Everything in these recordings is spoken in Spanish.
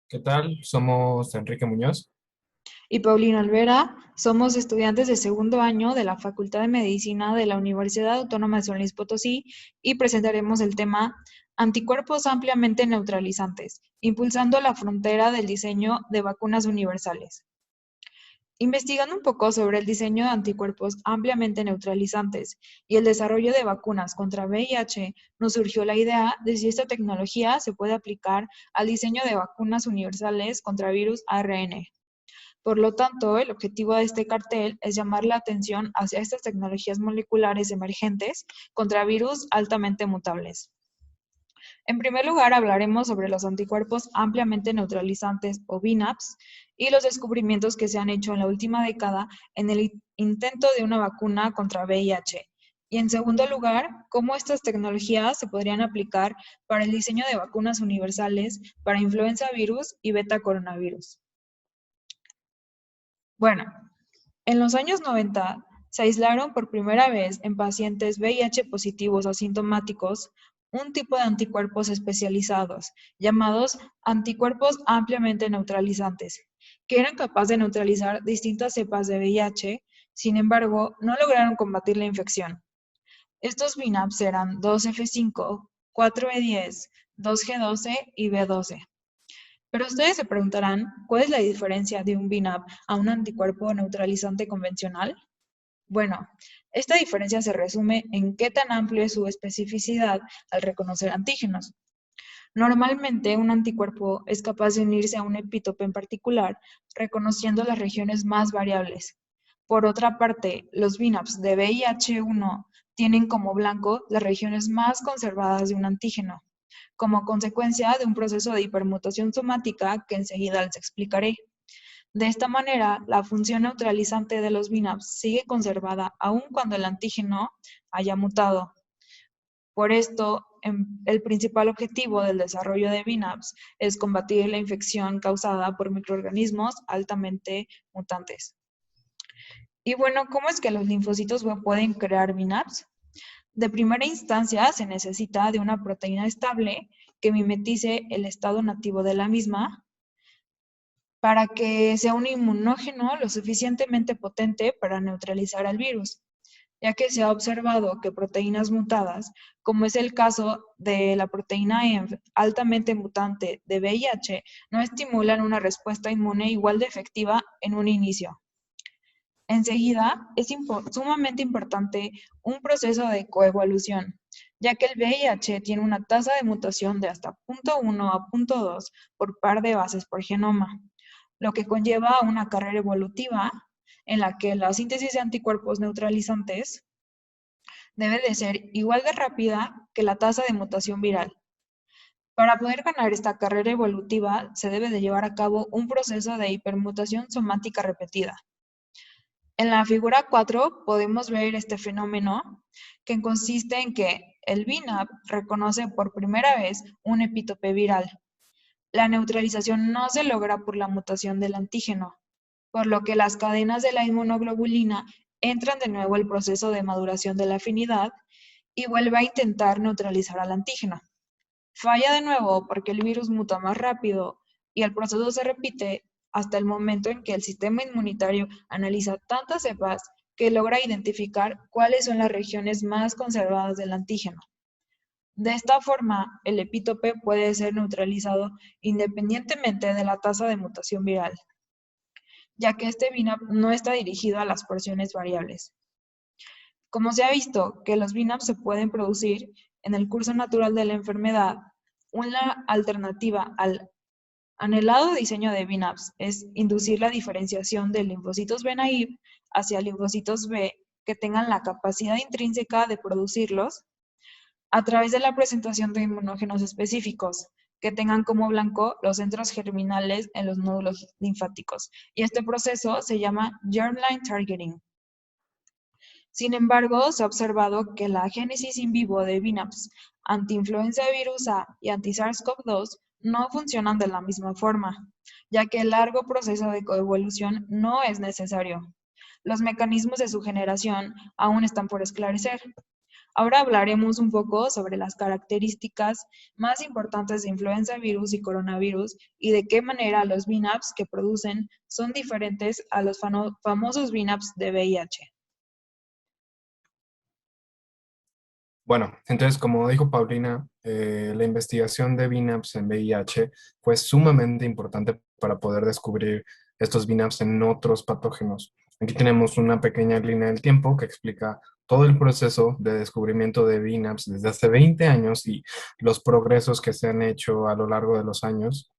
¿Qué tal? Somos Enrique Muñoz. Y Paulina Olvera, somos estudiantes de segundo año de la Facultad de Medicina de la Universidad Autónoma de San Luis Potosí y presentaremos el tema Anticuerpos ampliamente neutralizantes, impulsando la frontera del diseño de vacunas universales. Investigando un poco sobre el diseño de anticuerpos ampliamente neutralizantes y el desarrollo de vacunas contra VIH, nos surgió la idea de si esta tecnología se puede aplicar al diseño de vacunas universales contra virus ARN. Por lo tanto, el objetivo de este cartel es llamar la atención hacia estas tecnologías moleculares emergentes contra virus altamente mutables. En primer lugar, hablaremos sobre los anticuerpos ampliamente neutralizantes o VNAPs y los descubrimientos que se han hecho en la última década en el intento de una vacuna contra VIH. Y en segundo lugar, cómo estas tecnologías se podrían aplicar para el diseño de vacunas universales para influenza virus y beta coronavirus. Bueno, en los años 90 se aislaron por primera vez en pacientes VIH positivos asintomáticos un tipo de anticuerpos especializados, llamados anticuerpos ampliamente neutralizantes, que eran capaces de neutralizar distintas cepas de VIH, sin embargo, no lograron combatir la infección. Estos VNAPs eran 2F5, 4E10, 2G12 y B12. Pero ustedes se preguntarán, ¿cuál es la diferencia de un VNAP a un anticuerpo neutralizante convencional? Bueno, esta diferencia se resume en qué tan amplio es su especificidad al reconocer antígenos. Normalmente, un anticuerpo es capaz de unirse a un epítope en particular, reconociendo las regiones más variables. Por otra parte, los VNAPs de VIH1 tienen como blanco las regiones más conservadas de un antígeno, como consecuencia de un proceso de hipermutación somática que enseguida les explicaré. De esta manera, la función neutralizante de los VNAPs sigue conservada aun cuando el antígeno haya mutado. Por esto, el principal objetivo del desarrollo de VNAPs es combatir la infección causada por microorganismos altamente mutantes. Y bueno, ¿cómo es que los linfocitos pueden crear VNAPs? De primera instancia, se necesita de una proteína estable que mimetice el estado nativo de la misma para que sea un inmunógeno lo suficientemente potente para neutralizar al virus, ya que se ha observado que proteínas mutadas, como es el caso de la proteína ENF altamente mutante de VIH, no estimulan una respuesta inmune igual de efectiva en un inicio. Enseguida, es sumamente importante un proceso de coevolución, ya que el VIH tiene una tasa de mutación de hasta 0.1 a 0.2 por par de bases por genoma, lo que conlleva una carrera evolutiva en la que la síntesis de anticuerpos neutralizantes debe de ser igual de rápida que la tasa de mutación viral. Para poder ganar esta carrera evolutiva, se debe de llevar a cabo un proceso de hipermutación somática repetida. En la figura 4 podemos ver este fenómeno que consiste en que el VNAP reconoce por primera vez un epítope viral. La neutralización no se logra por la mutación del antígeno, por lo que las cadenas de la inmunoglobulina entran de nuevo al proceso de maduración de la afinidad y vuelve a intentar neutralizar al antígeno. Falla de nuevo porque el virus muta más rápido y el proceso se repite hasta el momento en que el sistema inmunitario analiza tantas cepas que logra identificar cuáles son las regiones más conservadas del antígeno. De esta forma, el epítope puede ser neutralizado independientemente de la tasa de mutación viral, ya que este VNAP no está dirigido a las porciones variables. Como se ha visto que los VNAPs se pueden producir en el curso natural de la enfermedad, una alternativa al anhelado diseño de VNAPs es inducir la diferenciación de linfocitos B naive hacia linfocitos B que tengan la capacidad intrínseca de producirlos a través de la presentación de inmunógenos específicos que tengan como blanco los centros germinales en los nódulos linfáticos. Y este proceso se llama germline targeting. Sin embargo, se ha observado que la génesis in vivo de VNAPs anti-influenza virus A y anti-SARS-CoV-2 no funcionan de la misma forma, ya que el largo proceso de coevolución no es necesario. Los mecanismos de su generación aún están por esclarecer. Ahora hablaremos un poco sobre las características más importantes de influenza virus y coronavirus y de qué manera los VNAPs que producen son diferentes a los famosos VNAPs de VIH. Bueno, entonces, como dijo Paulina, la investigación de VNAPs en VIH fue sumamente importante para poder descubrir estos VNAPs en otros patógenos. Aquí tenemos una pequeña línea del tiempo que explica todo el proceso de descubrimiento de VNAPs desde hace 20 años y los progresos que se han hecho a lo largo de los años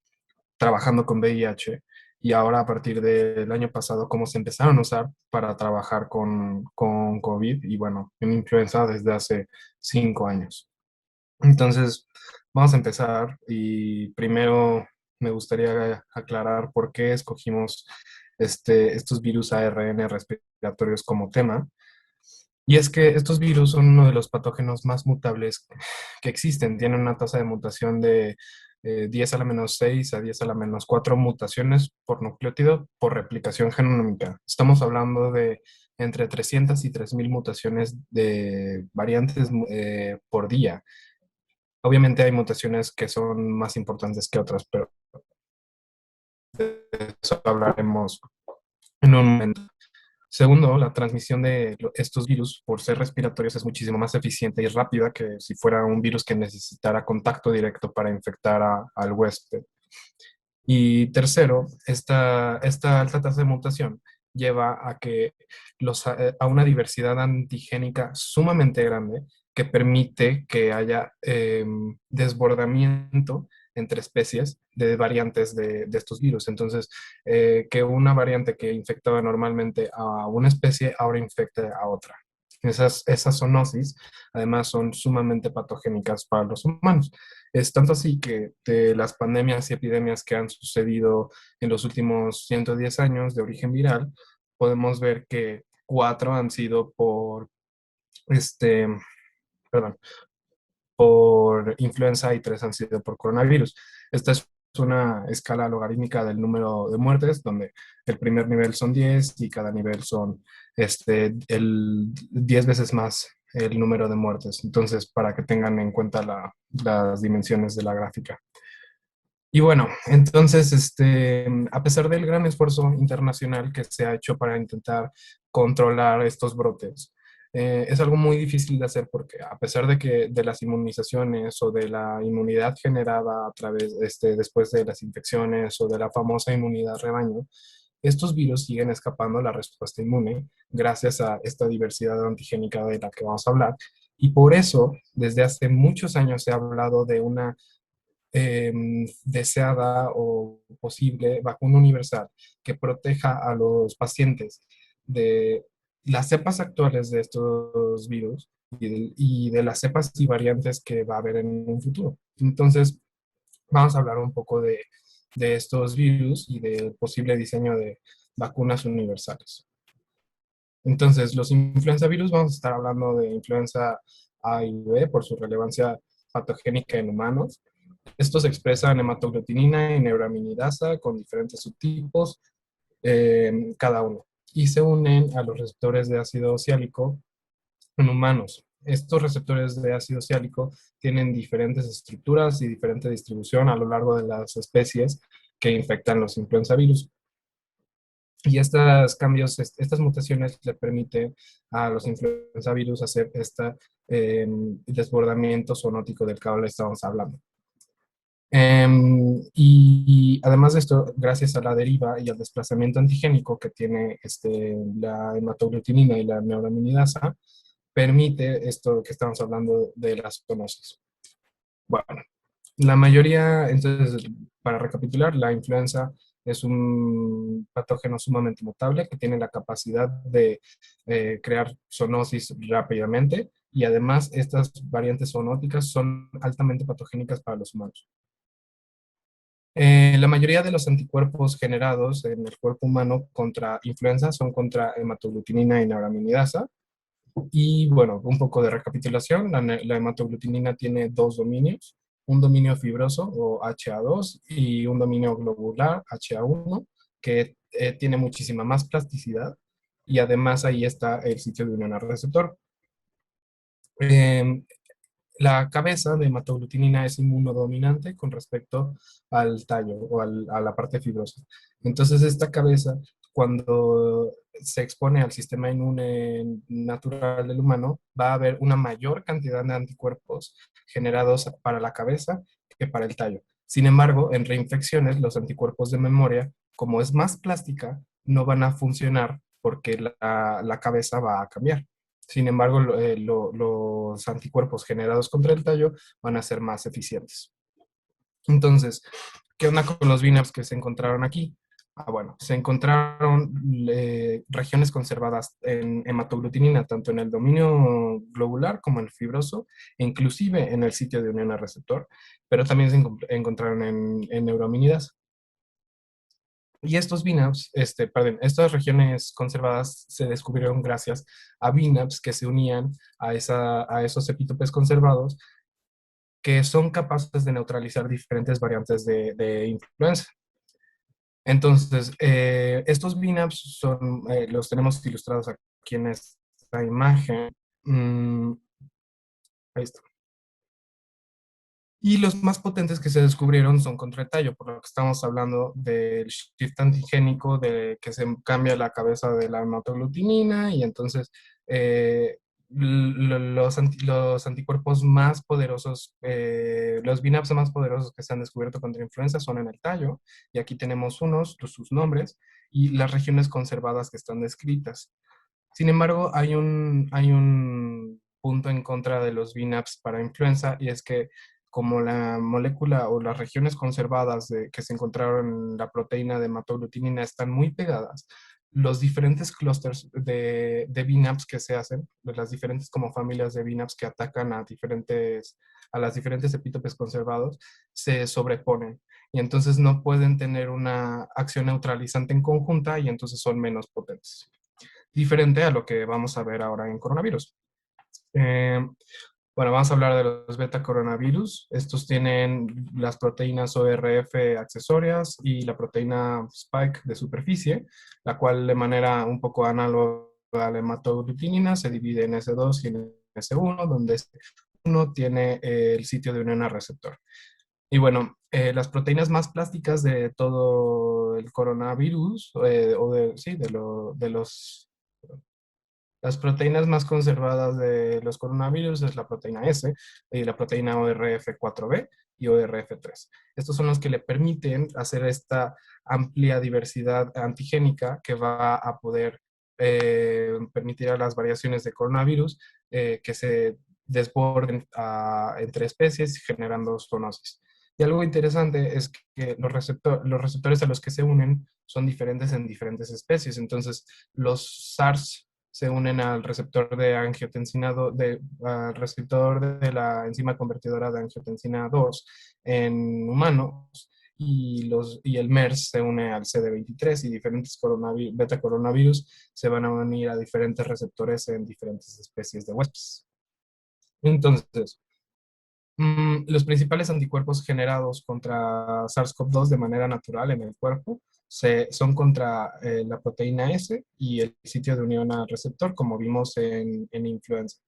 trabajando con VIH y ahora a partir del año pasado cómo se empezaron a usar para trabajar con COVID y bueno, en influenza desde hace 5 años. Entonces, vamos a empezar y primero me gustaría aclarar por qué escogimos estos virus ARN respiratorios como tema. Y es que estos virus son uno de los patógenos más mutables que existen. Tienen una tasa de mutación de 10 a la menos 6 a 10 a la menos 4 mutaciones por nucleótido por replicación genómica. Estamos hablando de entre 300 y 3000 mutaciones de variantes por día. Obviamente hay mutaciones que son más importantes que otras, pero de eso hablaremos en un momento. Segundo, la transmisión de estos virus, por ser respiratorios, es muchísimo más eficiente y rápida que si fuera un virus que necesitara contacto directo para infectar al huésped. Y tercero, esta alta tasa de mutación lleva a que a una diversidad antigénica sumamente grande que permite que haya desbordamiento entre especies de variantes de estos virus. Entonces, que una variante que infectaba normalmente a una especie ahora infecte a otra. Esas zoonosis, además, son sumamente patogénicas para los humanos. Es tanto así que de las pandemias y epidemias que han sucedido en los últimos 110 años de origen viral, podemos ver que 4 han sido este, perdón, por influenza y 3 han sido por coronavirus. Esta es una escala logarítmica del número de muertes, donde el primer nivel son 10 y cada nivel son 10 veces más el número de muertes. Entonces, para que tengan en cuenta las dimensiones de la gráfica. Y bueno, entonces, a pesar del gran esfuerzo internacional que se ha hecho para intentar controlar estos brotes, es algo muy difícil de hacer porque a pesar de que de las inmunizaciones o de la inmunidad generada a través, después de las infecciones o de la famosa inmunidad rebaño, estos virus siguen escapando a la respuesta inmune gracias a esta diversidad antigénica de la que vamos a hablar. Y por eso, desde hace muchos años se ha hablado de una deseada o posible vacuna universal que proteja a los pacientes de las cepas actuales de estos virus y de las cepas y variantes que va a haber en un futuro. Entonces, vamos a hablar un poco de estos virus y del posible diseño de vacunas universales. Entonces, los influenza virus, vamos a estar hablando de influenza A y B por su relevancia patogénica en humanos. Estos expresan hematoglutinina y neuraminidasa con diferentes subtipos, cada uno, y se unen a los receptores de ácido ciálico en humanos. Estos receptores de ácido ciálico tienen diferentes estructuras y diferente distribución a lo largo de las especies que infectan los influenza virus. Y estos cambios, estas mutaciones le permiten a los influenza virus hacer este desbordamiento zoonótico del que ahora estamos hablando. Y además de esto, gracias a la deriva y al desplazamiento antigénico que tiene la hematoglutinina y la neuraminidasa, permite esto que estamos hablando de las zoonosis. Bueno, la mayoría, entonces, para recapitular, la influenza es un patógeno sumamente mutable que tiene la capacidad de crear zoonosis rápidamente y además estas variantes zoonóticas son altamente patogénicas para los humanos. La mayoría de los anticuerpos generados en el cuerpo humano contra influenza son contra hematoglutinina y neuraminidasa. Y bueno, un poco de recapitulación, la hematoglutinina tiene dos dominios, un dominio fibroso o HA2 y un dominio globular HA1 que tiene muchísima más plasticidad y además ahí está el sitio de unión al receptor. Eh, la cabeza de hematoaglutinina es inmunodominante con respecto al tallo o a la parte fibrosa. Entonces, esta cabeza, cuando se expone al sistema inmune natural del humano, va a haber una mayor cantidad de anticuerpos generados para la cabeza que para el tallo. Sin embargo, en reinfecciones, los anticuerpos de memoria, como es más plástica, no van a funcionar porque la cabeza va a cambiar. Sin embargo, los anticuerpos generados contra el tallo van a ser más eficientes. Entonces, ¿qué onda con los VNAPs que se encontraron aquí? Bueno, se encontraron regiones conservadas en hematoglutinina, tanto en el dominio globular como en el fibroso, e inclusive en el sitio de unión al receptor, pero también se encontraron en neuraminidasa. Y estos VNAPs, perdón, estas regiones conservadas se descubrieron gracias a VNAPs que se unían a esos epítopes conservados que son capaces de neutralizar diferentes variantes de influenza. Entonces, estos VNAPs los tenemos ilustrados aquí en esta imagen. Mm, ahí está. Y los más potentes que se descubrieron son contra el tallo, por lo que estamos hablando del shift antigénico, de que se cambia la cabeza de la hematoaglutinina y entonces los anticuerpos más poderosos, los VNAPs más poderosos que se han descubierto contra influenza son en el tallo, y aquí tenemos sus nombres y las regiones conservadas que están descritas. Sin embargo, hay un punto en contra de los VNAPs para influenza, y es que como la molécula o las regiones conservadas que se encontraron en la proteína de hematoaglutinina están muy pegadas, los diferentes clústeres de VNAPs que se hacen, de las diferentes como familias de VNAPs que atacan a las diferentes epítopes conservados, se sobreponen. Y entonces no pueden tener una acción neutralizante en conjunta y entonces son menos potentes, diferente a lo que vamos a ver ahora en coronavirus. Eh, bueno, vamos a hablar de los beta coronavirus. Estos tienen las proteínas ORF accesorias y la proteína spike de superficie, la cual de manera un poco análoga a la hematoaglutinina se divide en S2 y en S1, donde S1 tiene el sitio de unión al receptor. Y bueno, las proteínas más plásticas de todo el coronavirus, sí, de los las proteínas más conservadas de los coronavirus es la proteína S y la proteína ORF4b y ORF3. Estos son los que le permiten hacer esta amplia diversidad antigénica que va a poder permitir a las variaciones de coronavirus que se desborden entre especies generando zoonosis. Y algo interesante es que los receptores a los que se unen son diferentes en diferentes especies. Entonces, los SARS se unen al receptor de angiotensina al receptor de la enzima convertidora de angiotensina 2 en humanos, y el MERS se une al CD23, y diferentes beta coronavirus se van a unir a diferentes receptores en diferentes especies de huéspedes. Entonces, los principales anticuerpos generados contra SARS-CoV-2 de manera natural en el cuerpo son contra la proteína S y el sitio de unión al receptor, como vimos en influenza.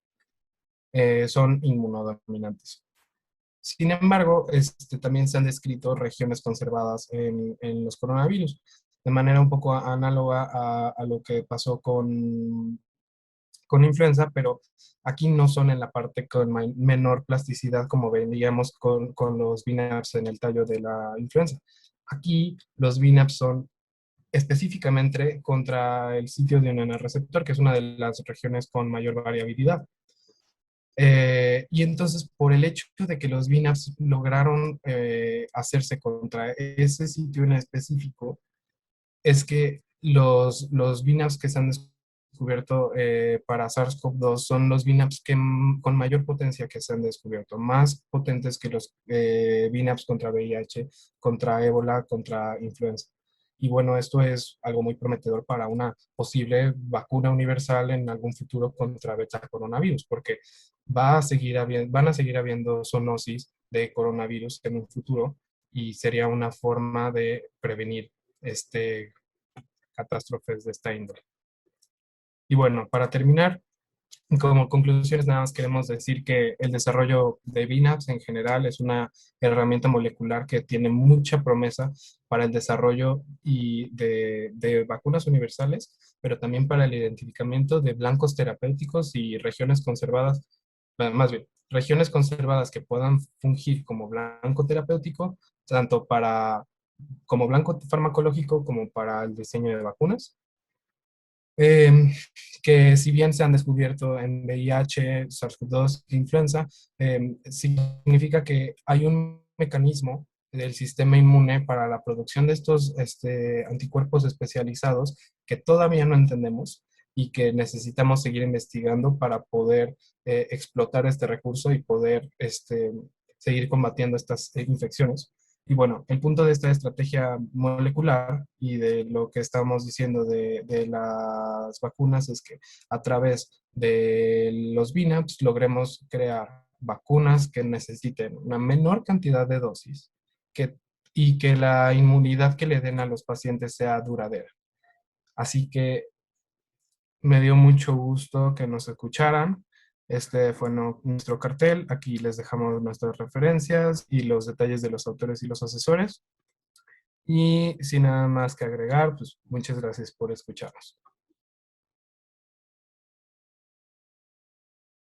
Son inmunodominantes. Sin embargo, también se han descrito regiones conservadas en los coronavirus, de manera un poco análoga a lo que pasó con influenza, pero aquí no son en la parte con menor plasticidad como veíamos con los VNAPs en el tallo de la influenza. Aquí los VNAPs son específicamente contra el sitio de un receptor, que es una de las regiones con mayor variabilidad. Y entonces, por el hecho de que los VNAPs lograron hacerse contra ese sitio en específico, es que los VNAPs que se han descubierto para SARS-CoV-2 son los VNAPs con mayor potencia que se han descubierto, más potentes que los VNAPs contra VIH, contra ébola, contra influenza. Y bueno, esto es algo muy prometedor para una posible vacuna universal en algún futuro contra beta coronavirus, porque van a seguir habiendo zoonosis de coronavirus en un futuro, y sería una forma de prevenir catástrofes de esta índole. Y bueno, para terminar, Como conclusiones, nada más queremos decir que el desarrollo de VNAPs en general es una herramienta molecular que tiene mucha promesa para el desarrollo de vacunas universales, pero también para el identificamiento de blancos terapéuticos y regiones conservadas, más bien, regiones conservadas que puedan fungir como blanco terapéutico, tanto para, como blanco farmacológico como para el diseño de vacunas. eh, que si bien se han descubierto en VIH, SARS-CoV-2, influenza, significa que hay un mecanismo del sistema inmune para la producción de estos anticuerpos especializados que todavía no entendemos y que necesitamos seguir investigando para poder explotar este recurso y poder seguir combatiendo estas infecciones. Y bueno, el punto de esta estrategia molecular y de lo que estamos diciendo de las vacunas es que a través de los VNAPs logremos crear vacunas que necesiten una menor cantidad de dosis que, y que la inmunidad que le den a los pacientes sea duradera. Así que me dio mucho gusto que nos escucharan. Este fue nuestro cartel. Aquí les dejamos nuestras referencias y los detalles de los autores y los asesores. Y sin nada más que agregar, pues muchas gracias por escucharnos.